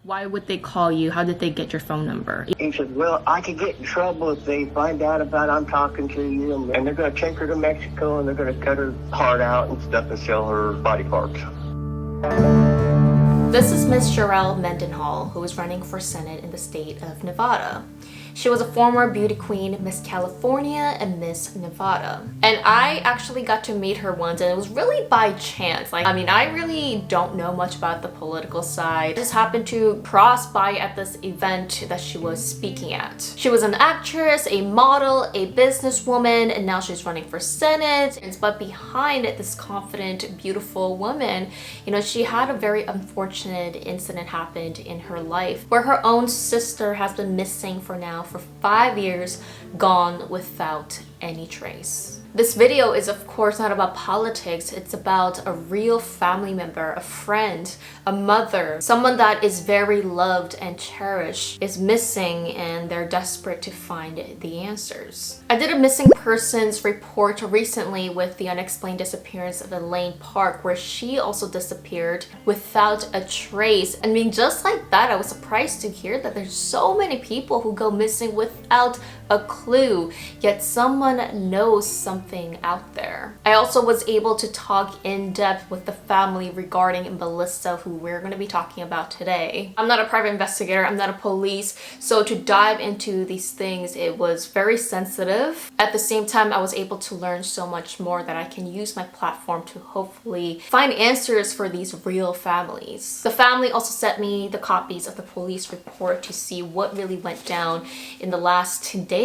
Why would they call you? How did they get your phone number? He said, well, I could get in trouble if they find out about I'm talking to you, and they're going to take her to Mexico, and they're going to cut her heart out and stuff and sell her body parts. This is Miss Sherelle Mendenhall, who is running for Senate in the state of Nevada. She was a former beauty queen, Miss California and Miss Nevada. And I actually got to meet her once, and it was really by chance. I really don't know much about the political side. I just happened to cross by at this event that she was speaking at. She was an actress, a model, a businesswoman, and now she's running for Senate. But behind this confident, beautiful woman, she had a very unfortunate incident happened in her life where her own sister has been missing for 5 years, gone without any trace. This video is of course not about politics. It's about a real family member, a friend, a mother, someone that is very loved and cherished is missing, and they're desperate to find the answers. I did a missing persons report recently with the unexplained disappearance of Elaine Park, where she also disappeared without a trace. I mean, just like that, I was surprised to hear that there's so many people who go missing without a clue, yet someone knows something out there. I also was able to talk in depth with the family regarding Melissa, who we're going to be talking about today. I'm not a private investigator, I'm not a police, so to dive into these things, it was very sensitive. At the same time, I was able to learn so much more that I can use my platform to hopefully find answers for these real families. The family also sent me the copies of the police report to see what really went down in the last 2 days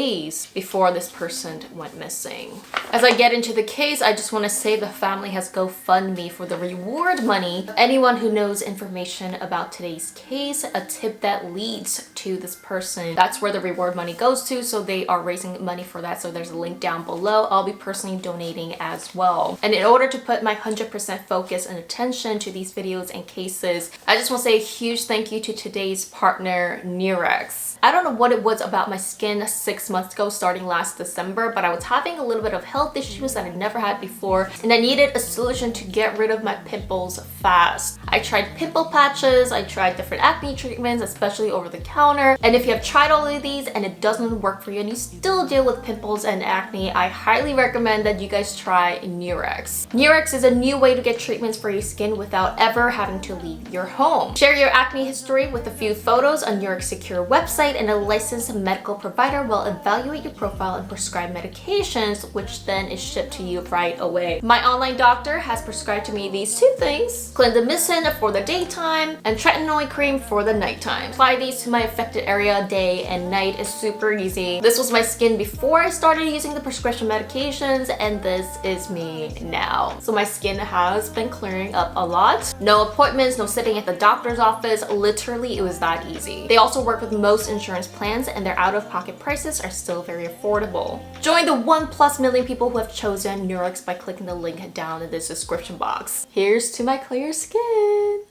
before this person went missing. As I get into the case, I just want to say the family has GoFundMe for the reward money. Anyone who knows information about today's case, a tip that leads to this person, that's where the reward money goes to, so they are raising money for that, so there's a link down below. I'll be personally donating as well. And in order to put my 100% focus and attention to these videos and cases, I just want to say a huge thank you to today's partner, Nurex. I don't know what it was about my skin 6 months ago, starting last December, but I was having a little bit of health issues that I never had before, and I needed a solution to get rid of my pimples fast. I tried pimple patches, I tried different acne treatments, especially over the counter, and if you have tried all of these and it doesn't work for you and you still deal with pimples and acne, I highly recommend that you guys try Nurex. Nurex is a new way to get treatments for your skin without ever having to leave your home. Share your acne history with a few photos on Nurex secure website, and a licensed medical provider will evaluate your profile and prescribe medications, which then is shipped to you right away. My online doctor has prescribed to me these 2 things: clindamycin for the daytime and tretinoid cream for the nighttime. Apply these to my affected area day and night. Is super easy. This was my skin before I started using the prescription medications, and this is me now. So my skin has been clearing up a lot. No appointments, no sitting at the doctor's office. Literally, it was that easy. They also work with most insurance plans, and their out-of-pocket prices are still very affordable. Join the 1+ million people who have chosen Nurex by clicking the link down in this description box. Here's to my clear skin.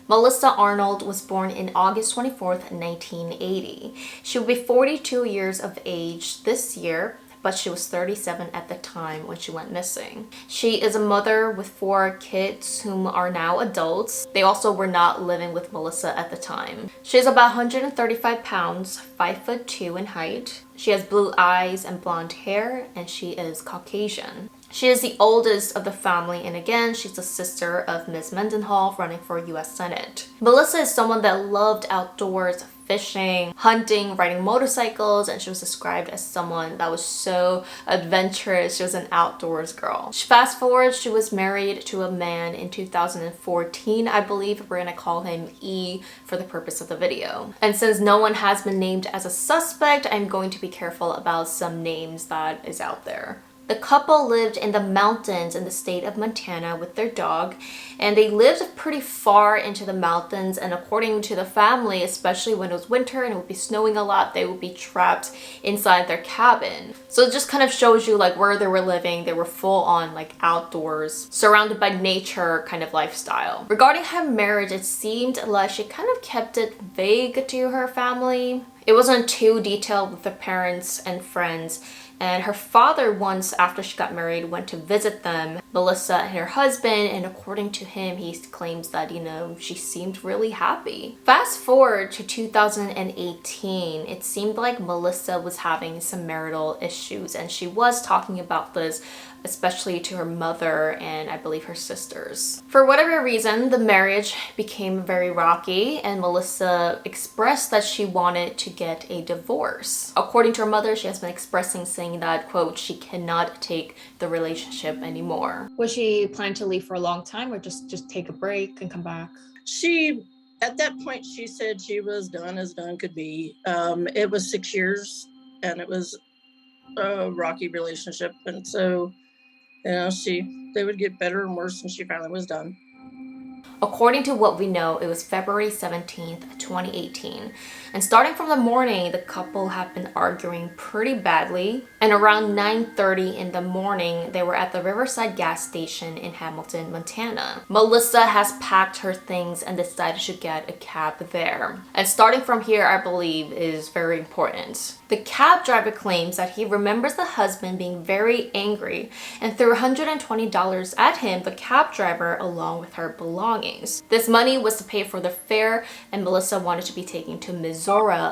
Melissa Arnold was born in August 24th, 1980. She will be 42 years of age this year, but she was 37 at the time when she went missing. She is a mother with 4 kids whom are now adults. They also were not living with Melissa at the time. She is about 135 pounds, 5'2" in height. She has blue eyes and blonde hair, and she is Caucasian. She is the oldest of the family, and again, she's the sister of Ms. Mendenhall running for US Senate. Melissa is someone that loved outdoors, fishing, hunting, riding motorcycles, and she was described as someone that was so adventurous. She was an outdoors girl. Fast forward, she was married to a man in 2014. I believe we're gonna call him E for the purpose of the video. And since no one has been named as a suspect, I'm going to be careful about some names that is out there. The couple lived in the mountains in the state of Montana with their dog, and they lived pretty far into the mountains, and according to the family, especially when it was winter and it would be snowing a lot, they would be trapped inside their cabin. So it just kind of shows you like where they were living. They were full on like outdoors, surrounded by nature kind of lifestyle. Regarding her marriage, it seemed like she kind of kept it vague to her family. It wasn't too detailed with the parents and friends And her father, once after she got married, went to visit them, Melissa and her husband, and according to him, he claims that, you know, she seemed really happy. Fast forward to 2018, it seemed like Melissa was having some marital issues, and she was talking about this especially to her mother and I believe her sisters. For whatever reason, the marriage became very rocky and Melissa expressed that she wanted to get a divorce. According to her mother, she has been expressing saying that, quote, she cannot take the relationship anymore. Was she planning to leave for a long time or just take a break and come back? She, at that point, she said she was done as done could be. It was 6 years and it was a rocky relationship. And so, you know, they would get better and worse and she finally was done. According to what we know, it was February 17th, 2018. And starting from the morning, the couple had been arguing pretty badly. And around 9:30 in the morning, they were at the Riverside gas station in Hamilton, Montana. Melissa has packed her things and decided to get a cab there. And starting from here, I believe, is very important. The cab driver claims that he remembers the husband being very angry and threw $120 at him, the cab driver, along with her belongings. This money was to pay for the fare, and Melissa wanted to be taken to Missouri,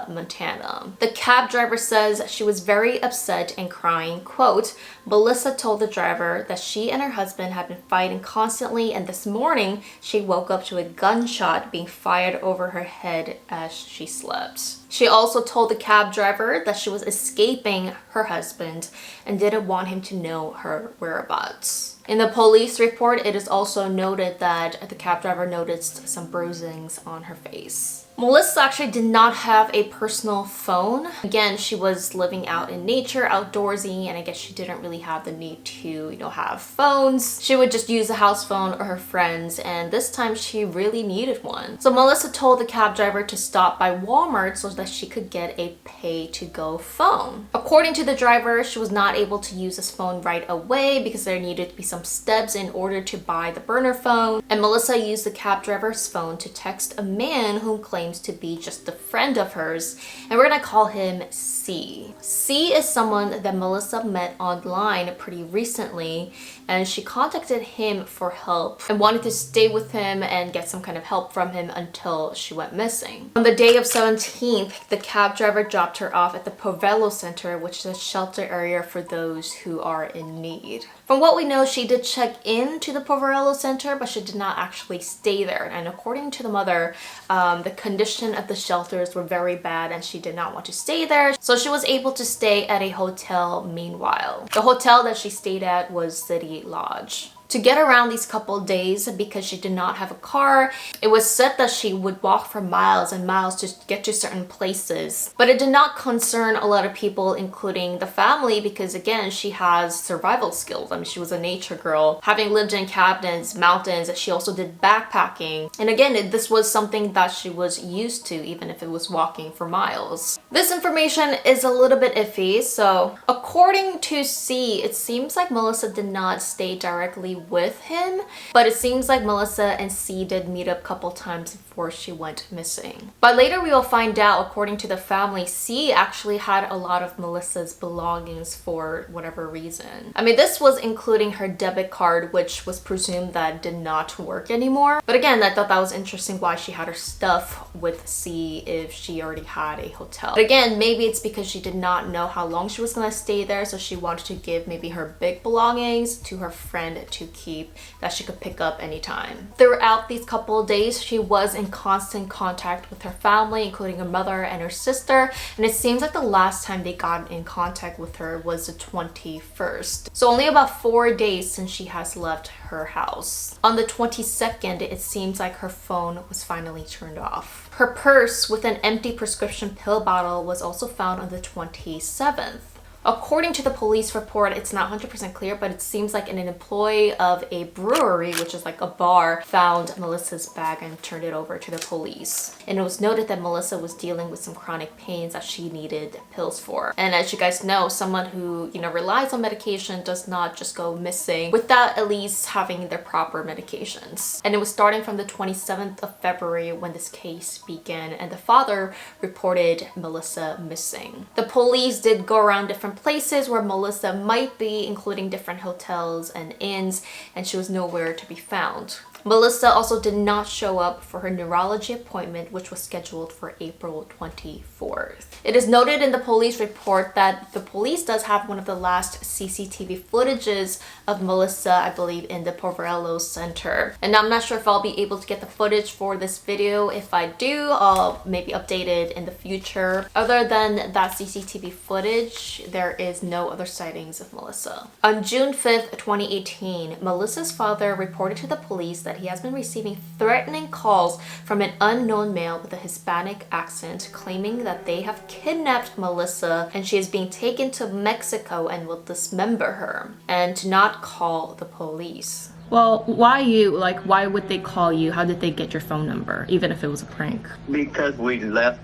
Montana. The cab driver says she was very upset and crying. Quote, Melissa told the driver that she and her husband had been fighting constantly, and this morning she woke up to a gunshot being fired over her head as she slept. She also told the cab driver that she was escaping her husband and didn't want him to know her whereabouts. In the police report, it is also noted that the cab driver noticed some bruisings on her face. Melissa actually did not have a personal phone. Again, she was living out in nature, outdoorsy, and I guess she didn't really have the need to, have phones. She would just use a house phone or her friends, and this time she really needed one. So Melissa told the cab driver to stop by Walmart so that she could get a pay-to-go phone. According to the driver, she was not able to use his phone right away because there needed to be some steps in order to buy the burner phone, and Melissa used the cab driver's phone to text a man who claims to be just a friend of hers, and we're gonna call him C. C is someone that Melissa met online pretty recently, and she contacted him for help and wanted to stay with him and get some kind of help from him until she went missing. On the day of 17th, the cab driver dropped her off at the Povello Center, which is a shelter area for those who are in need. From what we know, she did check into the Poverello Center, but she did not actually stay there. And according to the mother, the condition of the shelters were very bad and she did not want to stay there. So she was able to stay at a hotel meanwhile. The hotel that she stayed at was City Lodge. To get around these couple days, because she did not have a car, it was said that she would walk for miles and miles to get to certain places. But it did not concern a lot of people, including the family, because again, she has survival skills. I mean, she was a nature girl. Having lived in cabins, mountains, she also did backpacking. And again, this was something that she was used to, even if it was walking for miles. This information is a little bit iffy. So according to C, it seems like Melissa did not stay directly with him, but it seems like Melissa and C did meet up a couple times before she went missing. But later we will find out, according to the family, C actually had a lot of Melissa's belongings for whatever reason. I mean, this was including her debit card, which was presumed that did not work anymore. But again, I thought that was interesting why she had her stuff with C if she already had a hotel. But again, maybe it's because she did not know how long she was gonna stay there, so she wanted to give maybe her big belongings to her friend to keep that she could pick up anytime. Throughout these couple of days, she was in constant contact with her family, including her mother and her sister, and it seems like the last time they got in contact with her was the 21st. So only about 4 days since she has left her house. On the 22nd, it seems like her phone was finally turned off. Her purse with an empty prescription pill bottle was also found on the 27th. According to the police report, it's not 100% clear, but it seems like an employee of a brewery, which is like a bar, found Melissa's bag and turned it over to the police. And it was noted that Melissa was dealing with some chronic pains that she needed pills for. And as you guys know, someone who, relies on medication does not just go missing without at least having their proper medications. And it was starting from the 27th of February when this case began, and the father reported Melissa missing. The police did go around different different places where Melissa might be, including different hotels and inns, and she was nowhere to be found. Melissa also did not show up for her neurology appointment, which was scheduled for April 24th. It is noted in the police report that the police does have one of the last CCTV footages of Melissa, I believe, in the Poverello Center. And I'm not sure if I'll be able to get the footage for this video. If I do, I'll maybe update it in the future. Other than that CCTV footage, there is no other sightings of Melissa. On June 5th, 2018, Melissa's father reported to the police that he has been receiving threatening calls from an unknown male with a Hispanic accent claiming that they have kidnapped Melissa and she is being taken to Mexico and will dismember her, and to not call the police. Well, why you? Like, why would they call you? How did they get your phone number, even if it was a prank? Because we left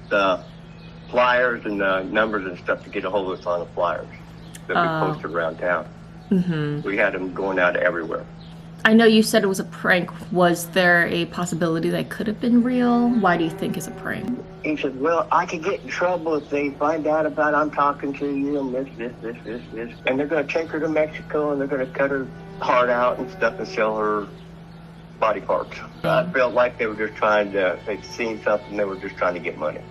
flyers and numbers and stuff to get a hold of us on the flyers that we posted around town. We had them going out everywhere. I know you said it was a prank. Was there a possibility that it could have been real? Why do you think it's a prank? He said, well, I could get in trouble if they find out about I'm talking to you and this. And they're going to take her to Mexico and they're going to cut her heart out and stuff and sell her body parts. I felt like they were just they'd seen something, they were just trying to get money.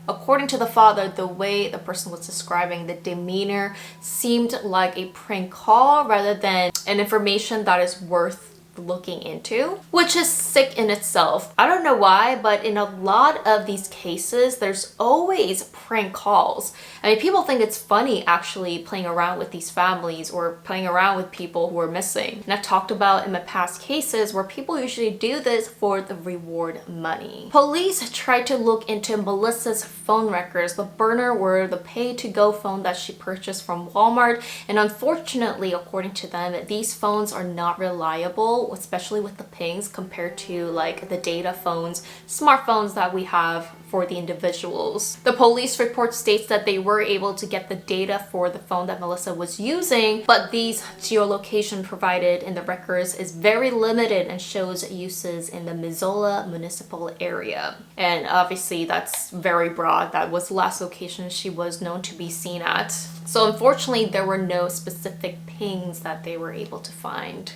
According to the father, the way the person was describing the demeanor seemed like a prank call rather than an information that is worth looking into, which is sick in itself. I don't know why, but in a lot of these cases, there's always prank calls. I mean, people think it's funny actually playing around with these families or playing around with people who are missing. And I've talked about in my past cases where people usually do this for the reward money. Police tried to look into Melissa's phone records, but burner were the pay-to-go phone that she purchased from Walmart. And unfortunately, according to them, these phones are not reliable, especially with the pings compared to like the data phones, smartphones that we have for the individuals. The police report states that they were able to get the data for the phone that Melissa was using, but these geolocation provided in the records is very limited and shows uses in the Missoula municipal area. And obviously that's very broad. That was the last location she was known to be seen at. So unfortunately, there were no specific pings that they were able to find.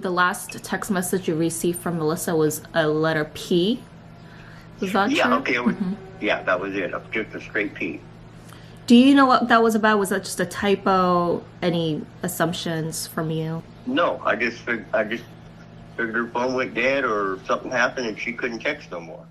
The last text message you received from Melissa was a letter P. Was that true? Okay. Yeah, that was it. Just a straight P. Do you know what that was about? Was that just a typo? Any assumptions from you? No, I just figured her phone went dead or something happened and she couldn't text no more.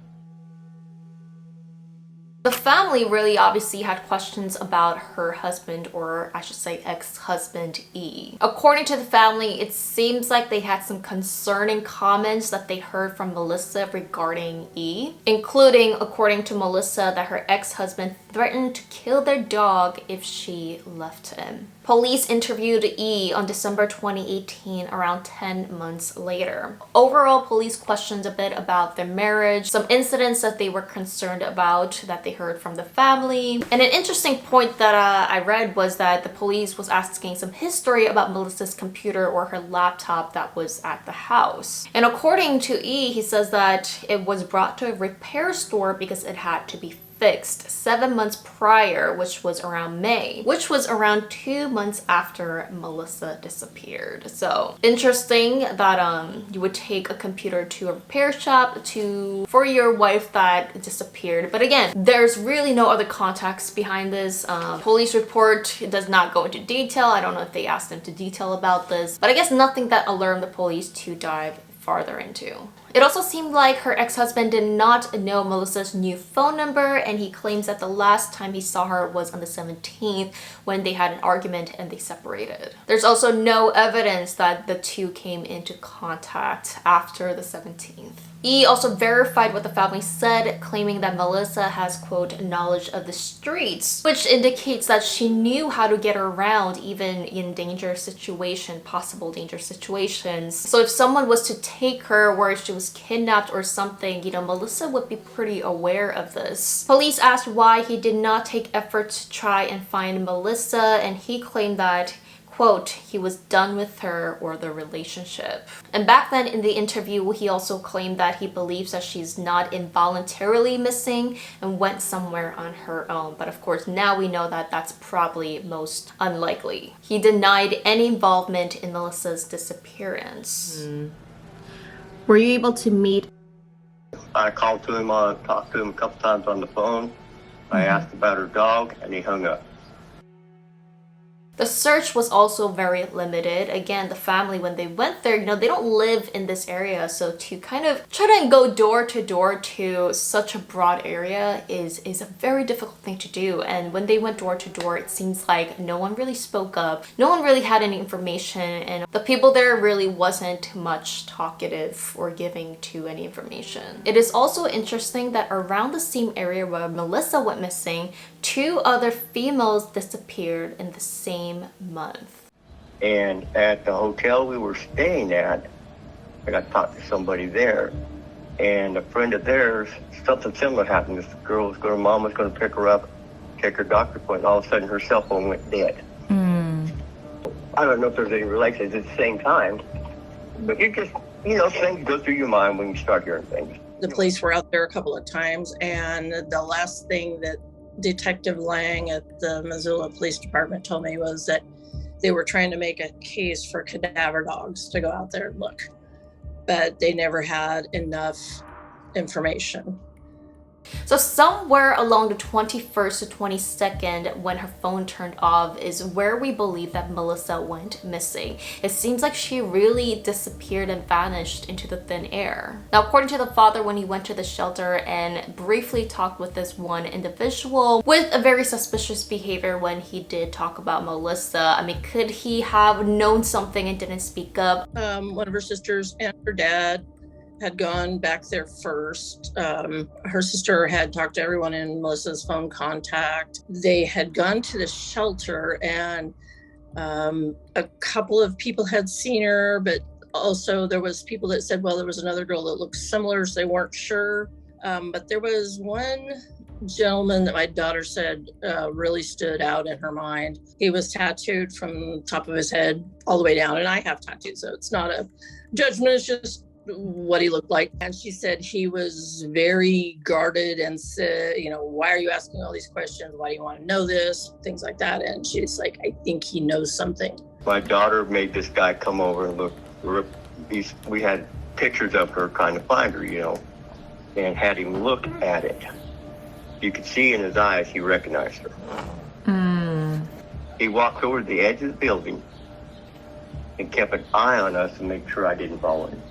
The family really obviously had questions about her husband, or I should say ex-husband E. According to the family, it seems like they had some concerning comments that they heard from Melissa regarding E, including, according to Melissa, that her ex-husband threatened to kill their dog if she left him. Police interviewed E on December 2018, around 10 months later. Overall, police questioned a bit about their marriage, some incidents that they were concerned about that they heard from the family. And an interesting point that I read was that the police was asking some history about Melissa's computer or her laptop that was at the house. And according to E, he says that it was brought to a repair store because it had to be fixed 7 months prior, which was around May, which was around 2 months after Melissa disappeared. So interesting that you would take a computer to a repair shop for your wife that disappeared. But again, there's really no other context behind this. Police report does not go into detail. I don't know if they asked them to detail about this, but I guess nothing that alarmed the police to dive farther into. It also seemed like her ex-husband did not know Melissa's new phone number, and he claims that the last time he saw her was on the 17th when they had an argument and they separated. There's also no evidence that the two came into contact after the 17th. E also verified what the family said, claiming that Melissa has, quote, knowledge of the streets, which indicates that she knew how to get around even in possible dangerous situations. So if someone was to take her where she was kidnapped or something, you know, Melissa would be pretty aware of this. Police asked why he did not take efforts to try and find Melissa, and he claimed that, quote, he was done with her or the relationship. And back then in the interview, he also claimed that he believes that she's not involuntarily missing and went somewhere on her own. But of course, now we know that that's probably most unlikely. He denied any involvement in Melissa's disappearance. Were you able to meet? I called to him, talked to him a couple times on the phone. I asked about her dog, and he hung up. The search was also very limited. Again, the family, when they went there, they don't live in this area. So to kind of try to go door to door to such a broad area is a very difficult thing to do. And when they went door to door, it seems like no one really spoke up. No one really had any information. And the people there really wasn't much talkative or giving to any information. It is also interesting that around the same area where Melissa went missing, 2 other females disappeared in the same month. And at the hotel we were staying at, I got to talk to somebody there, and a friend of theirs, something similar happened. This girl was mom was going to pick her up, take her doctor appointment. All of a sudden her cell phone went dead. I don't know if there's any relations at the same time, but you just, things go through your mind when you start hearing things. The police were out there a couple of times, and the last thing that Detective Lang at the Missoula Police Department told me was that they were trying to make a case for cadaver dogs to go out there and look, but they never had enough information. So somewhere along the 21st to 22nd, when her phone turned off, is where we believe that Melissa went missing. It seems like she really disappeared and vanished into the thin air. Now, according to the father, when he went to the shelter and briefly talked with this one individual with a very suspicious behavior when he did talk about Melissa, I mean, could he have known something and didn't speak up? One of her sisters and her dad had gone back there first. Her sister had talked to everyone in Melissa's phone contact. They had gone to the shelter, and a couple of people had seen her, but also there was people that said, well, there was another girl that looked similar, so they weren't sure. But there was one gentleman that my daughter said really stood out in her mind. He was tattooed from the top of his head all the way down, and I have tattoos, so it's not a judgment, it's just what he looked like. And she said he was very guarded and said, why are you asking all these questions? Why do you want to know this? Things like that. And she's like, I think he knows something. My daughter made this guy come over and look. We had pictures of her trying to find her, and had him look at it. You could see in his eyes he recognized her. He walked over to the edge of the building and kept an eye on us to make sure I didn't follow him.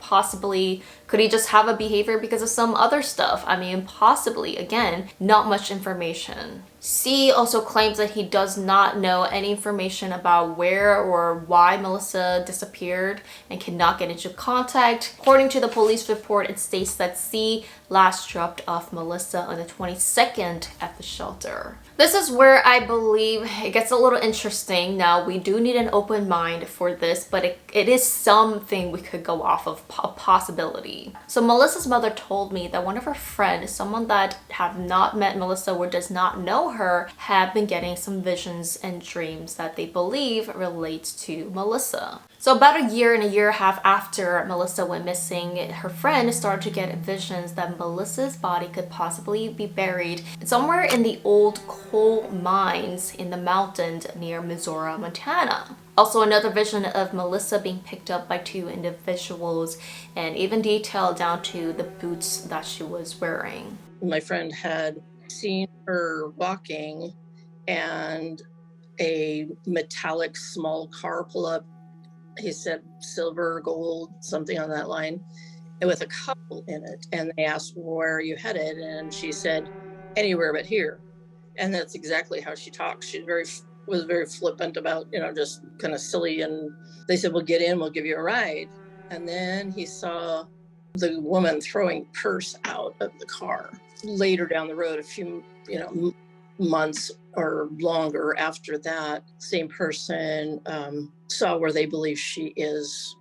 Possibly, could he just have a behavior because of some other stuff? I mean, possibly. Again, not much information. C also claims that he does not know any information about where or why Melissa disappeared and cannot get into contact. According to the police report, it states that C last dropped off Melissa on the 22nd at the shelter. This is where I believe it gets a little interesting. Now, we do need an open mind for this, but it is something we could go off of, a possibility. So Melissa's mother told me that one of her friends, someone that have not met Melissa or does not know her, have been getting some visions and dreams that they believe relates to Melissa. So about a year and a half after Melissa went missing, her friend started to get visions that Melissa's body could possibly be buried somewhere in the old coal mines in the mountains near Missouri, Montana. Also another vision of Melissa being picked up by 2 individuals, and even detailed down to the boots that she was wearing. My friend had seen her walking and a metallic small car pull up. He said silver, gold, something on that line, and with a couple in it. And they asked, where are you headed? And she said, anywhere but here. And that's exactly how she talks. She was very flippant about, just kind of silly. And they said, well, get in, we'll give you a ride. And then he saw the woman throwing purse out of the car. Later down the road, a few, months or longer after that, same person saw where they believe she is,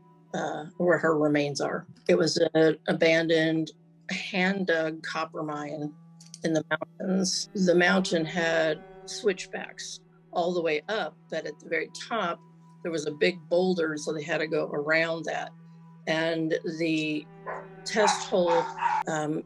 where her remains are. It was an abandoned hand-dug copper mine in the mountains. The mountain had switchbacks all the way up, but at the very top, there was a big boulder, so they had to go around that. And the test hole,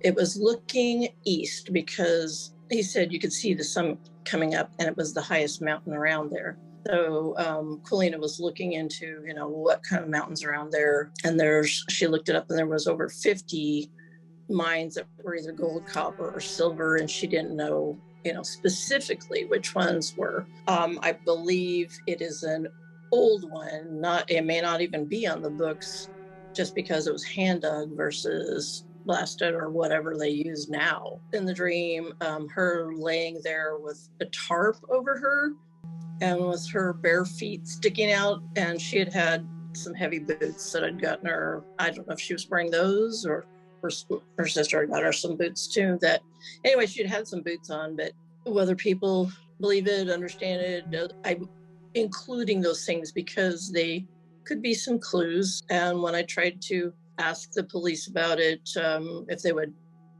it was looking east because he said you could see the sun coming up, and it was the highest mountain around there. So Colina was looking into, what kind of mountains around there. And she looked it up, and there was over 50 mines that were either gold, copper, or silver, and she didn't know, specifically which ones were. I believe it is an old one. It may not even be on the books, just because it was hand dug versus blasted or whatever they use now. In the dream, her laying there with a tarp over her and with her bare feet sticking out, and she had some heavy boots that I'd gotten her. I don't know if she was wearing those or her sister had got her some boots too. Anyway, she'd had some boots on, but whether people believe it, understand it, I'm including those things because they could be some clues. And when I tried to ask the police about it, if they would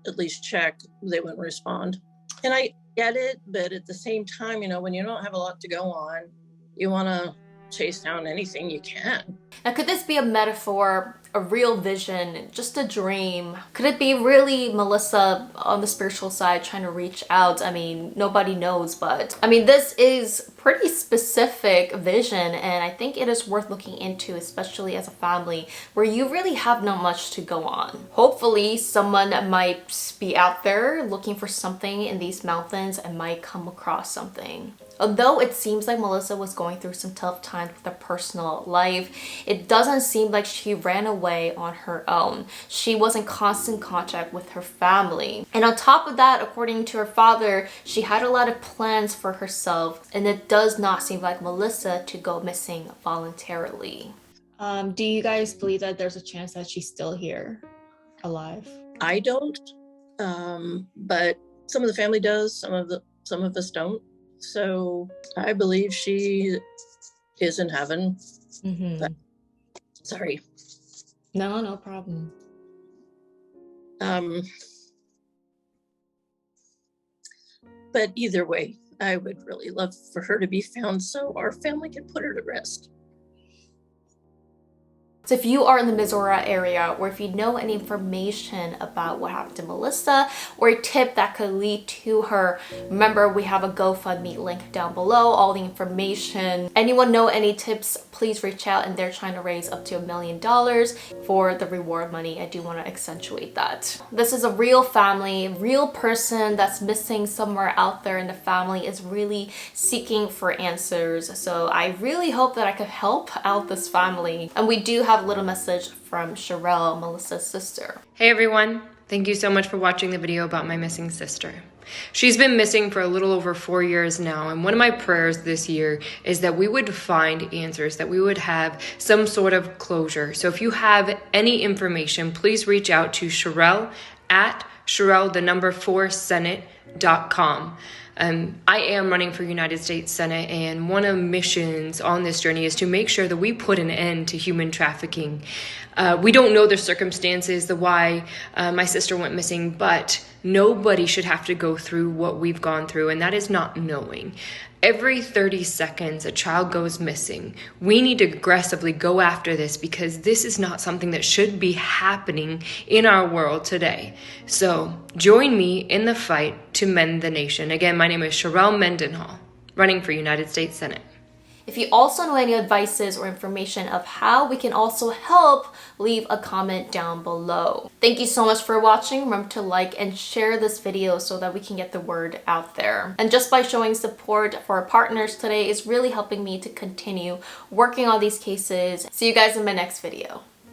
at least check, they wouldn't respond. And I get it, but at the same time, when you don't have a lot to go on, you want to chase down anything you can. Now, could this be a metaphor, a real vision, just a dream? Could it be really Melissa on the spiritual side trying to reach out? I mean, nobody knows, but I mean, this is pretty specific vision, and I think it is worth looking into, especially as a family where you really have not much to go on. Hopefully someone might be out there looking for something in these mountains and might come across something. Although it seems like Melissa was going through some tough times with her personal life, it doesn't seem like she ran away on her own. She was in constant contact with her family. And on top of that, according to her father, she had a lot of plans for herself, and it does not seem like Melissa to go missing voluntarily. Do you guys believe that there's a chance that she's still here, alive? I don't, but some of the family does, some of us don't. So I believe she is in heaven. Mm-hmm. But, sorry. No problem. But either way, I would really love for her to be found so our family can put her to rest. So if you are in the Missouri area, or if you know any information about what happened to Melissa, or a tip that could lead to her, remember we have a GoFundMe link down below, all the information. Anyone know any tips, please reach out, and they're trying to raise up to $1 million for the reward money. I do want to accentuate that. This is a real family, real person that's missing somewhere out there, and the family is really seeking for answers. So I really hope that I could help out this family. And we do have a little message from Sherelle, Melissa's sister. Hey everyone, thank you so much for watching the video about my missing sister. She's been missing for a little over 4 years now, and one of my prayers this year is that we would find answers, that we would have some sort of closure. So if you have any information, please reach out to Sherelle at Sherelle4Senate.com. I am running for United States Senate, and one of the missions on this journey is to make sure that we put an end to human trafficking. We don't know the circumstances, the why my sister went missing, but nobody should have to go through what we've gone through, and that is not knowing. Every 30 seconds, a child goes missing. We need to aggressively go after this because this is not something that should be happening in our world today. So join me in the fight to mend the nation. Again, my name is Sherelle Mendenhall, running for United States Senate. If you also know any advices or information of how we can also help, leave a comment down below. Thank you so much for watching. Remember to like and share this video so that we can get the word out there. And just by showing support for our partners today is really helping me to continue working on these cases. See you guys in my next video.